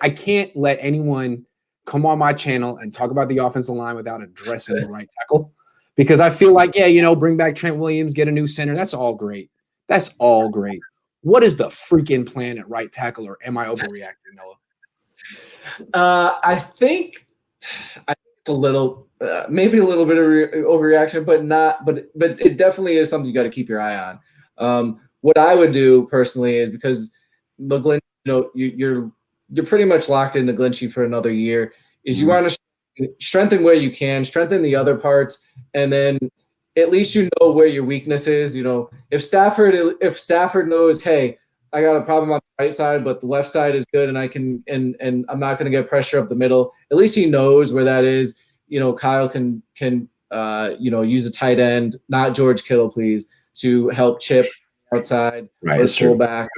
I can't let anyone come on my channel and talk about the offensive line without addressing the right tackle, because I feel like, bring back Trent Williams, get a new center. That's all great. That's all great. What is the freaking plan at right tackle, or am I overreacting, Noah? I think it's a little, maybe a little bit of overreaction, but it definitely is something you got to keep your eye on. What I would do personally is, because McGlinchey, you're pretty much locked into McGlinchey for another year, is you want to strengthen where you can, strengthen the other parts, and then at least you know where your weakness is. If Stafford knows, hey, I got a problem on the right side, but the left side is good, and I can and I'm not going to get pressure up the middle. At least he knows where that is. Kyle can use a tight end, not George Kittle, please, to help chip outside or pull back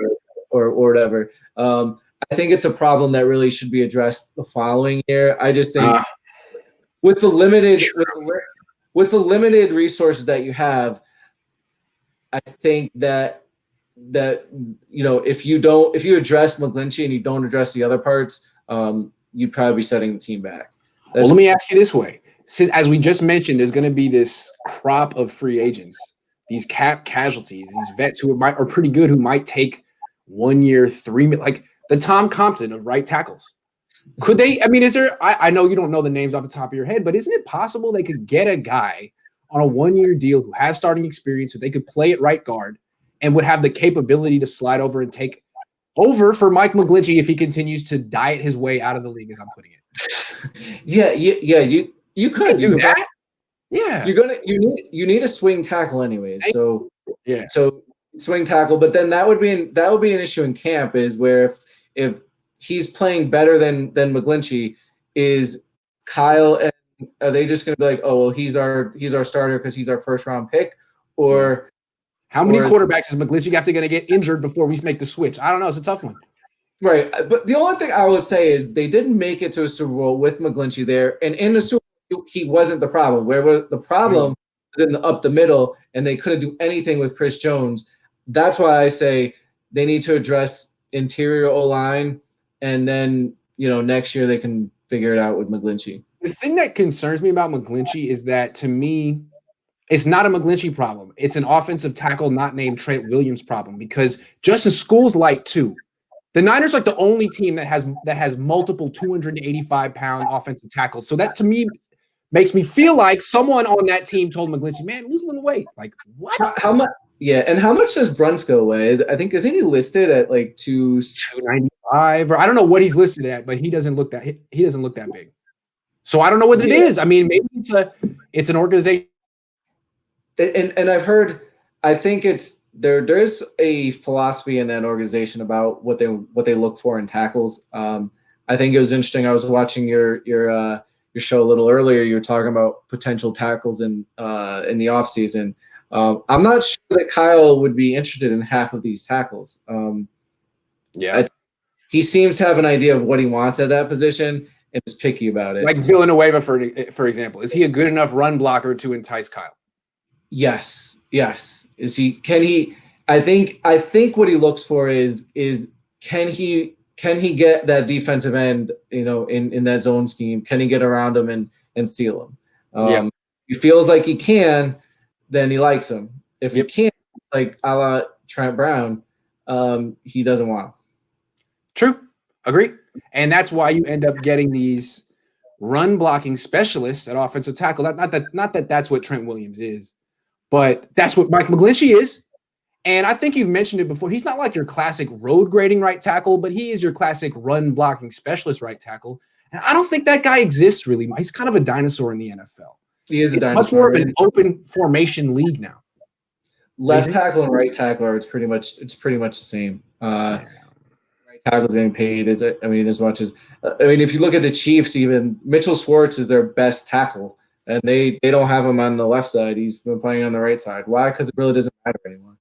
or whatever. I think it's a problem that really should be addressed the following year. I just think with the limited resources that you have, I think that if you address McGlinchey and you don't address the other parts, you'd probably be setting the team back. Well, let me ask you this way. Since, as we just mentioned, there's going to be this crop of free agents, these cap casualties, these vets who are pretty good, who might take 1 year, like the Tom Compton of right tackles. Could they? I mean, is there? I know you don't know the names off the top of your head, but isn't it possible they could get a guy on a 1 year deal who has starting experience, so they could play at right guard and would have the capability to slide over and take over for Mike McGlinchey if he continues to diet his way out of the league, as I'm putting it? Yeah. You could do that. Yeah, you need a swing tackle anyways. So yeah, so swing tackle, but then that would be an issue in camp, is where if he's playing better than McGlinchey, is Kyle and are they just going to be like, oh well, he's our starter because he's our first round pick, or how many quarterbacks is McGlinchey going to get injured before we make the switch? I don't know. It's a tough one. Right. But the only thing I would say is they didn't make it to a Super Bowl with McGlinchey there. And in the Super Bowl, he wasn't the problem. Where the problem was up the middle, and they couldn't do anything with Chris Jones. That's why I say they need to address interior O-line, and then, next year they can figure it out with McGlinchey. The thing that concerns me about McGlinchey is that, to me, it's not a McGlinchey problem. It's an offensive tackle not named Trent Williams problem, because Justin School's light too. The Niners are like the only team that has multiple 285-pound offensive tackles. So that, to me, makes me feel like someone on that team told McGlinchey, man, lose a little weight. Like, what? How much? Yeah, and how much does Brunskill weigh? Isn't he listed at like 295, or I don't know what he's listed at, but he doesn't look that big. So I don't know what it is. I mean, maybe it's an organization. And I've heard, I think it's there's a philosophy in that organization about what they look for in tackles. I think it was interesting. I was watching your show a little earlier. You were talking about potential tackles in the offseason. I'm not sure that Kyle would be interested in half of these tackles. He seems to have an idea of what he wants at that position and is picky about it. Like Villanueva, for example. Is he a good enough run blocker to entice Kyle? Yes. Is he? Can he? I think what he looks for is can he get that defensive end, in that zone scheme? Can he get around him and seal him? If he feels like he can, then he likes him. If he can't, like a la Trent Brown, he doesn't want him. True. Agree. And that's why you end up getting these run blocking specialists at offensive tackle. Not that that's what Trent Williams is, but that's what Mike McGlinchey is. And I think you've mentioned it before. He's not like your classic road grading right tackle, but he is your classic run blocking specialist right tackle. And I don't think that guy exists really. He's kind of a dinosaur in the NFL. He is a dinosaur. Much more of an open formation league now. Left tackle and right tackle, it's pretty much the same. Right tackle's getting paid as much as if you look at the Chiefs, even Mitchell Schwartz is their best tackle, and they don't have him on the left side. He's been playing on the right side. Why? Because it really doesn't matter anymore.